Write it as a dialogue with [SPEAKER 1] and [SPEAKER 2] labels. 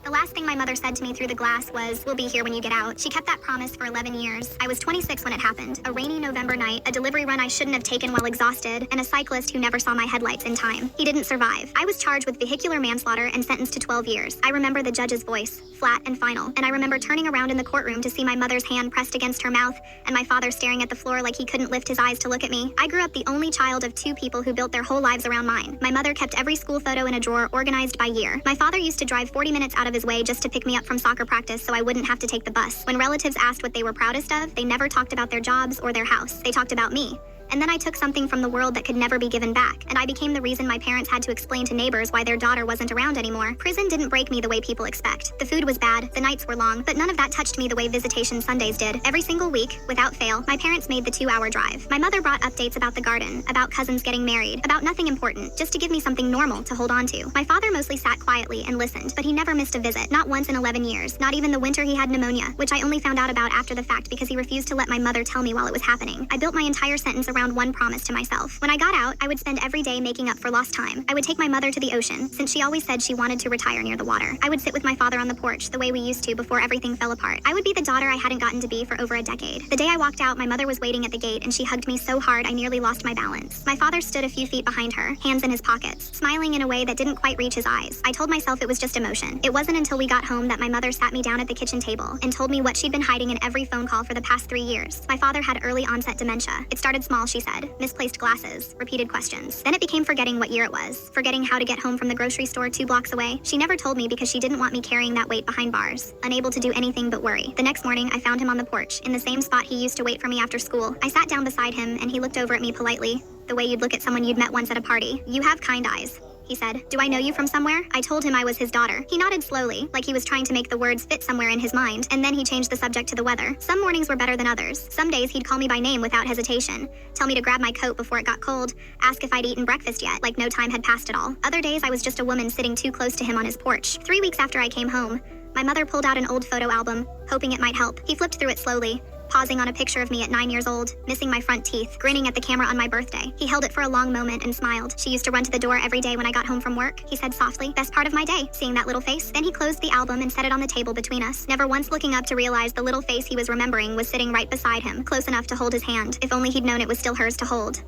[SPEAKER 1] The last thing my mother said to me through the glass was, "We'll be here when you get out." She kept that promise for 11 years. I was 26 when it happened. A rainy November night, a delivery run I shouldn't have taken while exhausted, and a cyclist who never saw my headlights in time. He didn't survive. I was charged with vehicular manslaughter and sentenced to 12 years. I remember the judge's voice, flat and final, and I remember turning around in the courtroom to see my mother's hand pressed against her mouth and my father staring at the floor like he couldn't lift his eyes to look at me. I grew up the only child of two people who built their whole lives around mine. My mother kept every school photo in a drawer organized by year. My father used to drive 40 minutes out of his way just to pick me up from soccer practice so I wouldn't have to take the bus. When relatives asked what they were proudest of, they never talked about their jobs or their house. They talked about me. And then I took something from the world that could never be given back, and I became the reason my parents had to explain to neighbors why their daughter wasn't around anymore. Prison didn't break me the way people expect. The food was bad, the nights were long, but none of that touched me the way visitation Sundays did. Every single week, without fail, my parents made the 2-hour drive. My mother brought updates about the garden, about cousins getting married, about nothing important, just to give me something normal to hold on to. My father mostly sat quietly and listened, but he never missed a visit, not once in 11 years, not even the winter he had pneumonia, which I only found out about after the fact because he refused to let my mother tell me while it was happening. I built my entire sentence around one promise to myself. When I got out, I would spend every day making up for lost time. I would take my mother to the ocean, since she always said she wanted to retire near the water. I would sit with my father on the porch, the way we used to before everything fell apart. I would be the daughter I hadn't gotten to be for over a decade. The day I walked out, my mother was waiting at the gate, and she hugged me so hard I nearly lost my balance. My father stood a few feet behind her, hands in his pockets, smiling in a way that didn't quite reach his eyes. I told myself it was just emotion. It wasn't until we got home that my mother sat me down at the kitchen table and told me what she'd been hiding in every phone call for the past 3 years. My father had early onset dementia. It started small, she said. Misplaced glasses, repeated questions. Then it became forgetting what year it was, forgetting how to get home from the grocery store 2 blocks away. She never told me because she didn't want me carrying that weight behind bars, unable to do anything but worry. The next morning, I found him on the porch, in the same spot he used to wait for me after school. I sat down beside him, and he looked over at me politely, the way you'd look at someone you'd met once at a party. "You have kind eyes," he said. "Do I know you from somewhere?" I told him I was his daughter. He nodded slowly, like he was trying to make the words fit somewhere in his mind, and then he changed the subject to the weather. Some mornings were better than others. Some days he'd call me by name without hesitation, tell me to grab my coat before it got cold, ask if I'd eaten breakfast yet, like no time had passed at all. Other days I was just a woman sitting too close to him on his porch. 3 weeks after I came home, my mother pulled out an old photo album, hoping it might help. He flipped through it slowly, pausing on a picture of me at 9 years old, missing my front teeth, grinning at the camera on my birthday. He held it for a long moment and smiled. "She used to run to the door every day when I got home from work," he said softly. "Best part of my day, seeing that little face." Then he closed the album and set it on the table between us, never once looking up to realize the little face he was remembering was sitting right beside him, close enough to hold his hand. If only he'd known it was still hers to hold.